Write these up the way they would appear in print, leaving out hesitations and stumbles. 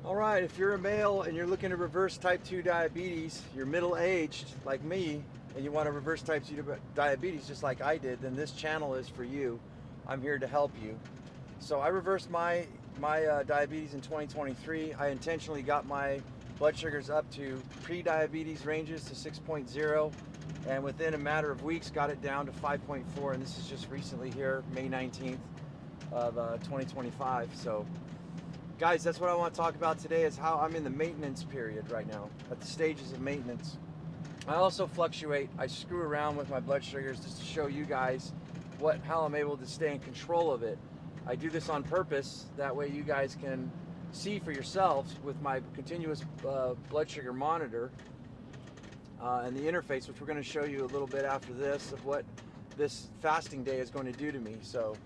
All right, if you're a male and you're looking to reverse type 2 diabetes, you're middle-aged like me, and you want to reverse type 2 diabetes just like I did, then this channel is for you. I'm here to help you. So I reversed my diabetes in 2023. I intentionally got my blood sugars up to pre-diabetes ranges to 6.0, and within a matter of weeks got it down to 5.4, and this is just recently here, May 19th of 2025. So guys, that's what I want to talk about today, is how I'm in the maintenance period right now, at the stages of maintenance. I also fluctuate. I screw around with my blood sugars just to show you guys how I'm able to stay in control of it. I do this on purpose. That way you guys can see for yourselves with my continuous blood sugar monitor and the interface, which we're going to show you a little bit after this, of what this fasting day is going to do to me. So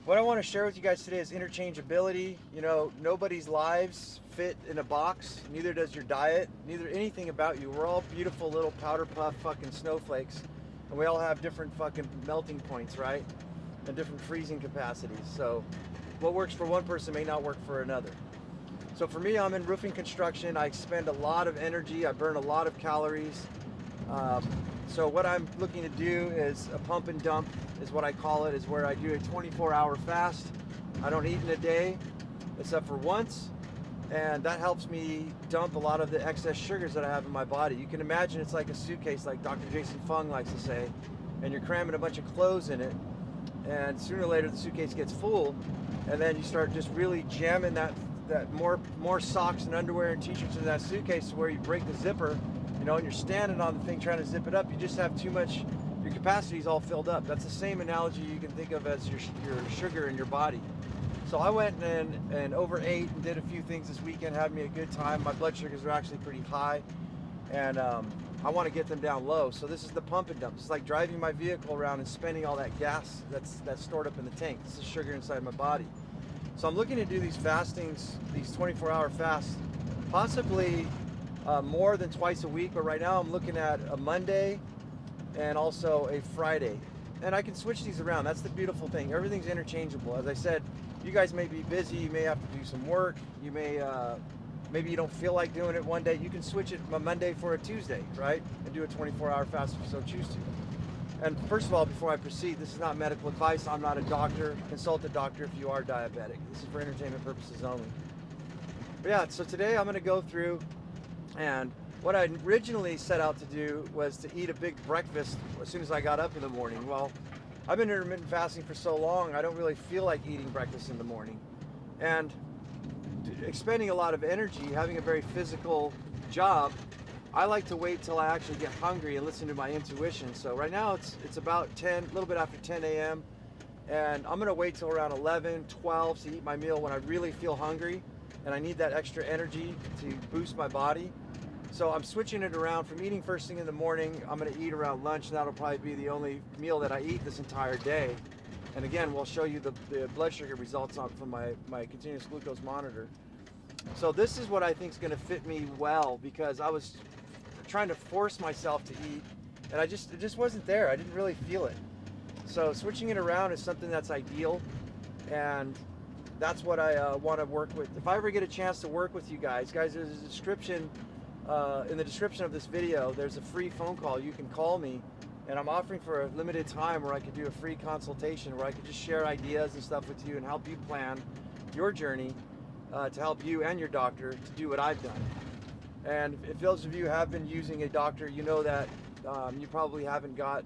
what I want to share with you guys today is interchangeability. You know, nobody's lives fit in a box, neither does your diet, neither anything about you. We're all beautiful little powder puff fucking snowflakes, and we all have different fucking melting points, right? And different freezing capacities. So what works for one person may not work for another. So for me, I'm in roofing construction. I expend a lot of energy. I burn a lot of calories. So what I'm looking to do is a pump and dump is what I call it, is where I do a 24-hour fast. I don't eat in a day except for once, and that helps me dump a lot of the excess sugars that I have in my body. You can imagine it's like a suitcase, like Dr. Jason Fung likes to say, and you're cramming a bunch of clothes in it, and sooner or later the suitcase gets full, and then you start just really jamming that more socks and underwear and t-shirts in that suitcase to where you break the zipper, you know, and you're standing on the thing trying to zip it up. You just have too much, your capacity is all filled up. That's the same analogy you can think of as your sugar in your body. So I went and overate and did a few things this weekend, had me a good time. My blood sugars are actually pretty high, and I want to get them down low. So this is the pump and dump. It's like driving my vehicle around and spending all that gas that's stored up in the tank. This is sugar inside my body. So I'm looking to do these fastings, these 24-hour fasts, possibly more than twice a week. But right now I'm looking at a Monday and also a Friday. And I can switch these around. That's the beautiful thing. Everything's interchangeable. As I said, you guys may be busy. You may have to do some work. You may, maybe you don't feel like doing it one day. You can switch it from a Monday for a Tuesday, right? And do a 24-hour fast if you so choose to. And first of all, before I proceed, this is not medical advice. I'm not a doctor. Consult a doctor if you are diabetic. This is for entertainment purposes only. But yeah, so today I'm going to go through, and what I originally set out to do was to eat a big breakfast as soon as I got up in the morning. Well, I've been intermittent fasting for so long, I don't really feel like eating breakfast in the morning. And expending a lot of energy, having a very physical job, I like to wait till I actually get hungry and listen to my intuition. So right now it's about 10, a little bit after 10 a.m. and I'm gonna wait till around 11, 12 to eat my meal when I really feel hungry and I need that extra energy to boost my body. So I'm switching it around from eating first thing in the morning. I'm gonna eat around lunch, and that'll probably be the only meal that I eat this entire day. And again, we'll show you the blood sugar results from my continuous glucose monitor. So this is what I think is going to fit me well, because I was trying to force myself to eat, and it just wasn't there. I didn't really feel it. So switching it around is something that's ideal, and that's what I want to work with. If I ever get a chance to work with you guys, there's a description in the description of this video. There's a free phone call. You can call me, and I'm offering for a limited time where I could do a free consultation where I could just share ideas and stuff with you and help you plan your journey to help you and your doctor to do what I've done. And if those of you have been using a doctor, you know that you probably haven't got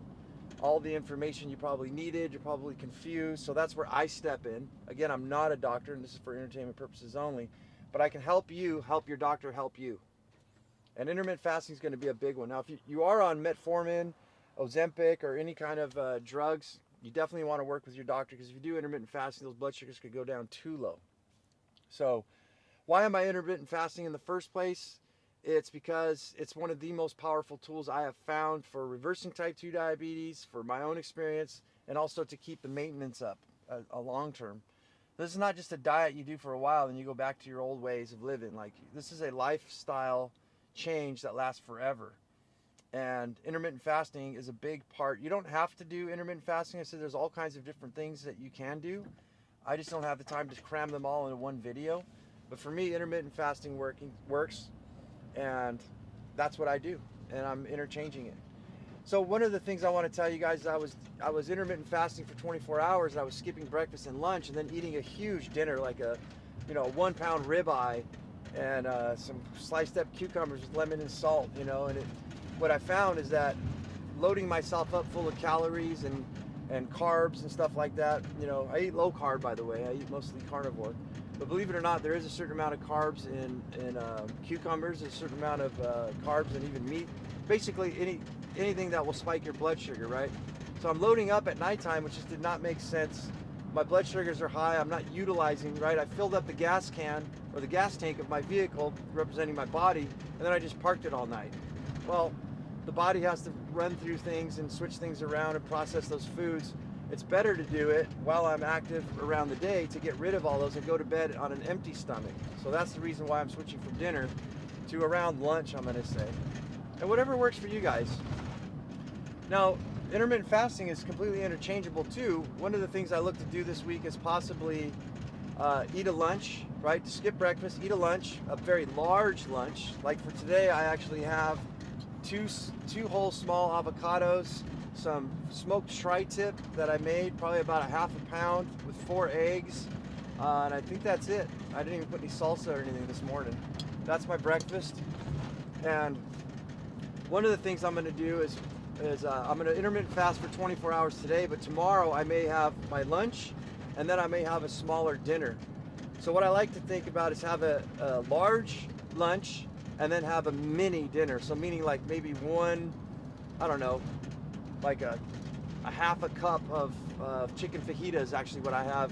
all the information you probably needed. You're probably confused. So that's where I step in. Again, I'm not a doctor, and this is for entertainment purposes only, but I can help you help your doctor help you. And intermittent fasting is going to be a big one. Now, if you are on metformin, Ozempic, or any kind of drugs, you definitely want to work with your doctor, because if you do intermittent fasting, those blood sugars could go down too low. So why am I intermittent fasting in the first place? It's because it's one of the most powerful tools I have found for reversing type 2 diabetes, for my own experience, and also to keep the maintenance up a long term. This is not just a diet you do for a while and you go back to your old ways of living. Like, this is a lifestyle change that lasts forever. And intermittent fasting is a big part. You don't have to do intermittent fasting. I said there's all kinds of different things that you can do. I just don't have the time to cram them all into one video. But for me, intermittent fasting works, and that's what I do, and I'm interchanging it. So one of the things I want to tell you guys is I was intermittent fasting for 24 hours, and I was skipping breakfast and lunch, and then eating a huge dinner, like a 1 pound ribeye, and some sliced up cucumbers with lemon and salt, And what I found is that loading myself up full of calories and carbs and stuff like that. I eat low carb, by the way. I eat mostly carnivore. But believe it or not, there is a certain amount of carbs in cucumbers, a certain amount of carbs in even meat. Basically, anything that will spike your blood sugar, right? So I'm loading up at nighttime, which just did not make sense. My blood sugars are high. I'm not utilizing, right? I filled up the gas can or the gas tank of my vehicle, representing my body, and then I just parked it all night. Well, the body has to run through things and switch things around and process those foods. It's better to do it while I'm active around the day to get rid of all those and go to bed on an empty stomach. So that's the reason why I'm switching from dinner to around lunch, I'm going to say. And whatever works for you guys. Now, intermittent fasting is completely interchangeable too. One of the things I look to do this week is possibly eat a lunch, right? To skip breakfast, eat a lunch, a very large lunch. Like for today, I actually have two whole small avocados, some smoked tri-tip that I made, probably about a half a pound, with 4 eggs, and I think that's it. I didn't even put any salsa or anything this morning. That's my breakfast. And one of the things I'm going to do is I'm going to intermittent fast for 24 hours today, but tomorrow I may have my lunch, and then I may have a smaller dinner. So what I like to think about is have a large lunch and then have a mini dinner. So meaning like maybe one, I don't know, like a half a cup of chicken fajitas, actually what I have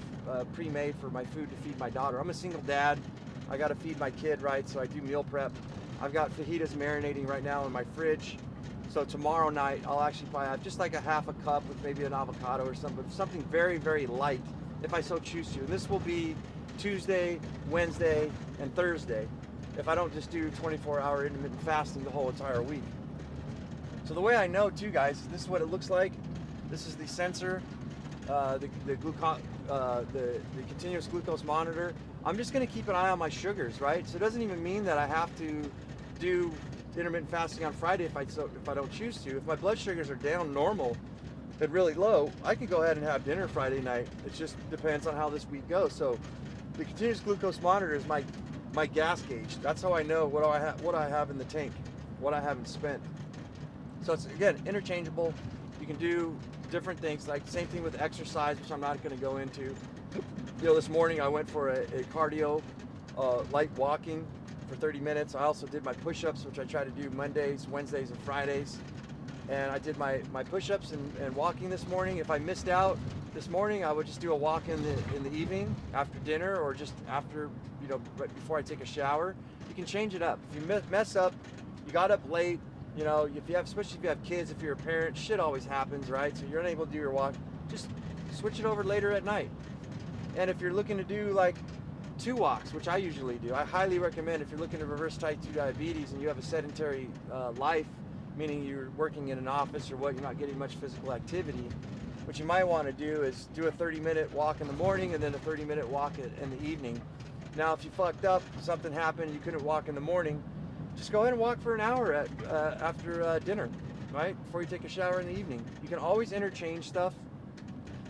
pre-made for my food to feed my daughter. I'm a single dad. I got to feed my kid, right? So I do meal prep. I've got fajitas marinating right now in my fridge. So tomorrow night, I'll actually probably have just like a half a cup with maybe an avocado or something very, very light, if I so choose to. And this will be Tuesday, Wednesday, and Thursday, if I don't just do 24-hour intermittent fasting the whole entire week. So the way I know too, guys, this is what it looks like. This is the sensor, the continuous glucose monitor. I'm just going to keep an eye on my sugars, right? So it doesn't even mean that I have to do intermittent fasting on Friday if I don't choose to. If my blood sugars are down normal and really low, I can go ahead and have dinner Friday night. It just depends on how this week goes. So the continuous glucose monitor is my gas gauge. That's how I know what I have in the tank, what I haven't spent. So it's, again, interchangeable. You can do different things, like same thing with exercise, which I'm not going to go into. This morning I went for a cardio, light walking for 30 minutes. I also did my push-ups, which I try to do Mondays, Wednesdays, and Fridays. And I did my push-ups and walking this morning. If I missed out this morning, I would just do a walk in the evening after dinner, or just after, right before I take a shower. You can change it up. If you mess up, you got up late, especially if you have kids, if you're a parent, shit always happens, right? So you're unable to do your walk, just switch it over later at night. And if you're looking to do like 2 walks, which I usually do, I highly recommend, if you're looking to reverse type 2 diabetes and you have a sedentary life, meaning you're working in an office or you're not getting much physical activity, what you might want to do is do a 30-minute walk in the morning and then a 30-minute walk in the evening. Now, if you fucked up, something happened, you couldn't walk in the morning, just go ahead and walk for an hour after dinner, right? Before you take a shower in the evening. You can always interchange stuff.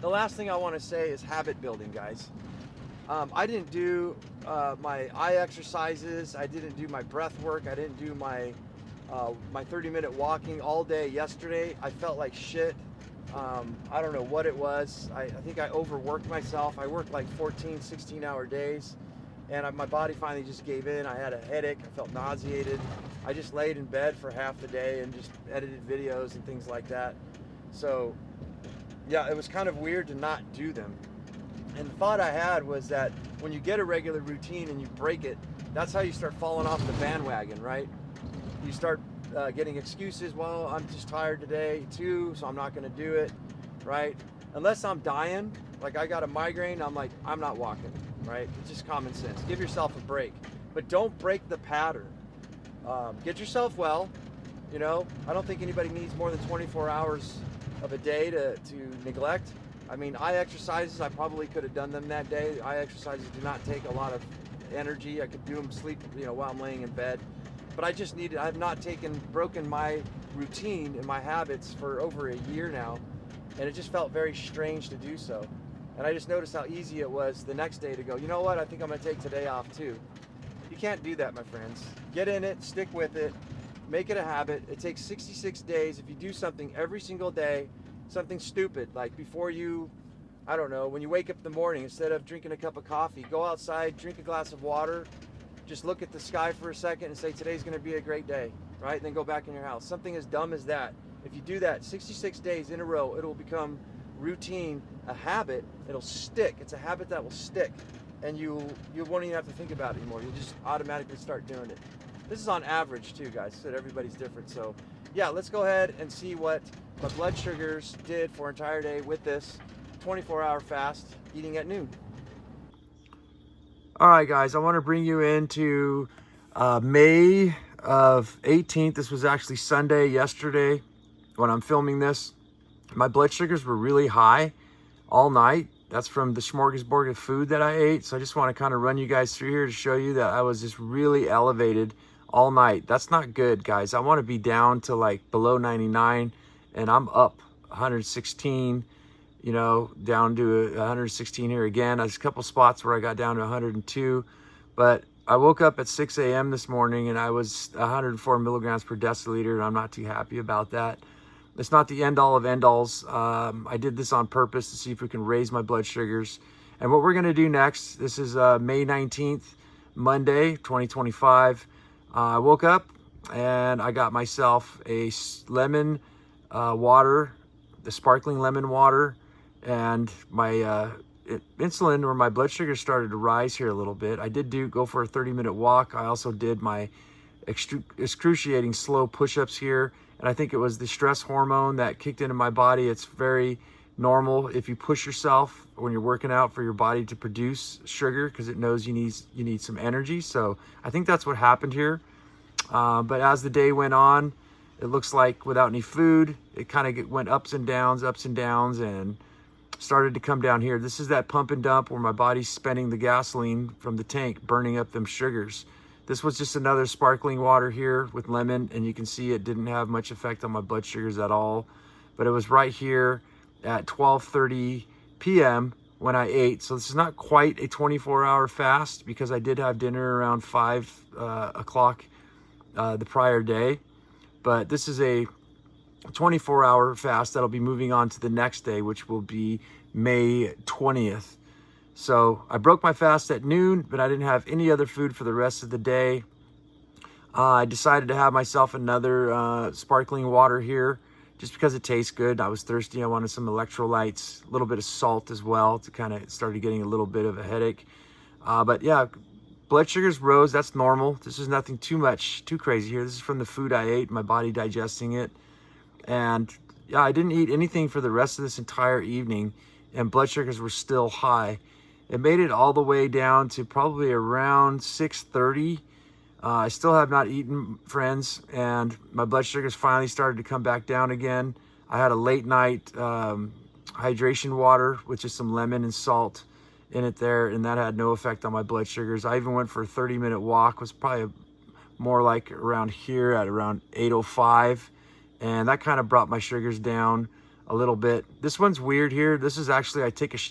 The last thing I want to say is habit building, guys. I didn't do my eye exercises. I didn't do my breath work. I didn't do my 30-minute walking all day yesterday. I felt like shit. I don't know what it was. I think I overworked myself. I worked like 14, 16-hour days, and my body finally just gave in. I had a headache. I felt nauseated. I just laid in bed for half the day and just edited videos and things like that. So yeah, it was kind of weird to not do them. And the thought I had was that when you get a regular routine and you break it, that's how you start falling off the bandwagon, right? You start getting excuses. Well, I'm just tired today too, so I'm not going to do it, right? Unless I'm dying, like I got a migraine, I'm like, I'm not walking, right? It's just common sense. Give yourself a break, but don't break the pattern. Get yourself well. I don't think anybody needs more than 24 hours of a day to neglect. I mean, eye exercises, I probably could have done them that day. Eye exercises do not take a lot of energy. I could do them sleep, while I'm laying in bed. But I've not broken my routine and my habits for over a year now. And it just felt very strange to do so. And I just noticed how easy it was the next day to go, you know what, I think I'm gonna take today off too. You can't do that, my friends. Get in it, stick with it, make it a habit. It takes 66 days. If you do something every single day, something stupid, like before you, I don't know, when you wake up in the morning, instead of drinking a cup of coffee, go outside, drink a glass of water, just look at the sky for a second and say, today's gonna be a great day, right? And then go back in your house. Something as dumb as that. If you do that 66 days in a row, it'll become routine, a habit. It'll stick. It's a habit that will stick, and you won't even have to think about it anymore. You'll just automatically start doing it. This is on average too, guys, so everybody's different. So yeah, let's go ahead and see what my blood sugars did for an entire day with this 24-hour fast, eating at noon. All right, guys, I want to bring you into May of 18th. This was actually Sunday, yesterday, when I'm filming this. My blood sugars were really high all night. That's from the smorgasbord of food that I ate. So I just want to kind of run you guys through here to show you that I was just really elevated all night. That's not good, guys. I want to be down to like below 99, and I'm up 116, down to 116 here again. There's a couple spots where I got down to 102, but I woke up at 6 a.m. this morning and I was 104 milligrams per deciliter, and I'm not too happy about that. It's not the end all of end alls. I did this on purpose to see if we can raise my blood sugars. And what we're gonna do next, this is May 19th, Monday, 2025. I woke up and I got myself a lemon water, the sparkling lemon water, and my insulin, or my blood sugar, started to rise here a little bit. I did go for a 30-minute walk. I also did my excruciating slow push-ups here. And I think it was the stress hormone that kicked into my body. It's very normal if you push yourself when you're working out for your body to produce sugar, because it knows you need some energy. So I think that's what happened here. But as the day went on, it looks like without any food, it kind of went ups and downs, and started to come down here. This is that pump and dump where my body's spending the gasoline from the tank, burning up them sugars. This was just another sparkling water here with lemon, and you can see it didn't have much effect on my blood sugars at all. But it was right here at 12:30 p.m. when I ate. So this is not quite a 24-hour fast, because I did have dinner around 5 o'clock the prior day. But this is a 24-hour fast that'll be moving on to the next day, which will be May 20th. So I broke my fast at noon, but I didn't have any other food for the rest of the day. I decided to have myself another sparkling water here, just because it tastes good. I was thirsty. I wanted some electrolytes, a little bit of salt as well, to kind of started getting a little bit of a headache. But yeah, blood sugars rose. That's normal. This is nothing too crazy here. This is from the food I ate, my body digesting it. And yeah, I didn't eat anything for the rest of this entire evening, and blood sugars were still high. It made it all the way down to probably around 6:30. I still have not eaten, friends, and my blood sugars finally started to come back down again. I had a late night hydration water with just some lemon and salt in it there, and that had no effect on my blood sugars. I even went for a 30-minute walk. It was probably more like around here at around 8:05, and that kind of brought my sugars down a little bit. This one's weird here. This is actually,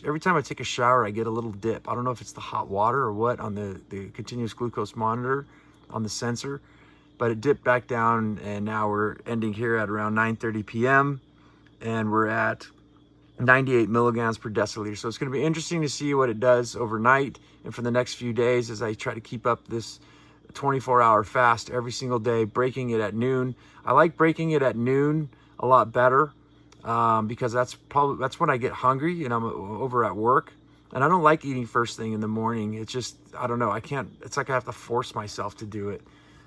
every time I take a shower, I get a little dip. I don't know if it's the hot water or what on the continuous glucose monitor on the sensor, but it dipped back down, and now we're ending here at around 9:30 p.m. and we're at 98 milligrams per deciliter. So it's going to be interesting to see what it does overnight and for the next few days as I try to keep up this 24-hour fast every single day, breaking it at noon. I like breaking it at noon a lot better, because that's when I get hungry and I'm over at work, and I don't like eating first thing in the morning. It's just, I don't know, it's like I have to force myself to do it.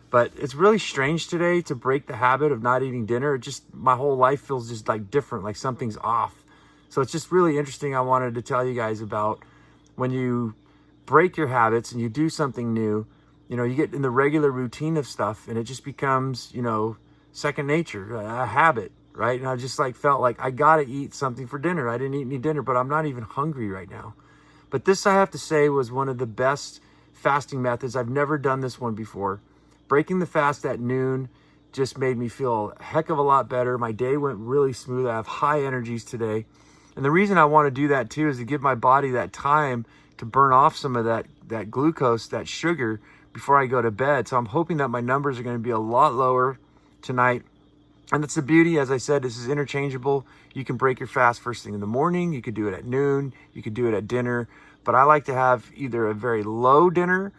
But it's really strange today to break the habit of not eating dinner. It just, my whole life feels just like different, like something's off. So it's just really interesting. I wanted to tell you guys about when you break your habits and you do something new, you get in the regular routine of stuff, and it just becomes, second nature, a habit. Right? And I just felt like I got to eat something for dinner. I didn't eat any dinner, but I'm not even hungry right now. But this, I have to say, was one of the best fasting methods. I've never done this one before. Breaking the fast at noon just made me feel a heck of a lot better. My day went really smooth. I have high energies today. And the reason I want to do that too is to give my body that time to burn off some of that glucose, that sugar, before I go to bed. So I'm hoping that my numbers are going to be a lot lower tonight. And that's the beauty. As I said, this is interchangeable. You can break your fast first thing in the morning. You could do it at noon. You could do it at dinner. But I like to have either a very low dinner,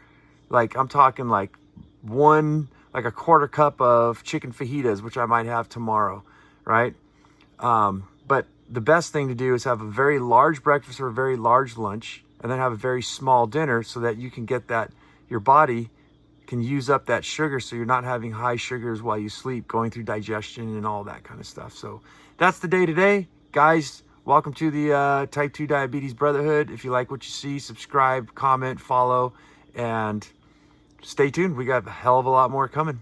like I'm talking like a quarter cup of chicken fajitas, which I might have tomorrow, right? But the best thing to do is have a very large breakfast or a very large lunch, and then have a very small dinner so that you can get that, your body can use up that sugar, so you're not having high sugars while you sleep, going through digestion and all that kind of stuff. So that's the day today, guys. Welcome to the Type 2 Diabetes Brotherhood. If you like what you see, subscribe, comment, follow, and stay tuned. We got a hell of a lot more coming.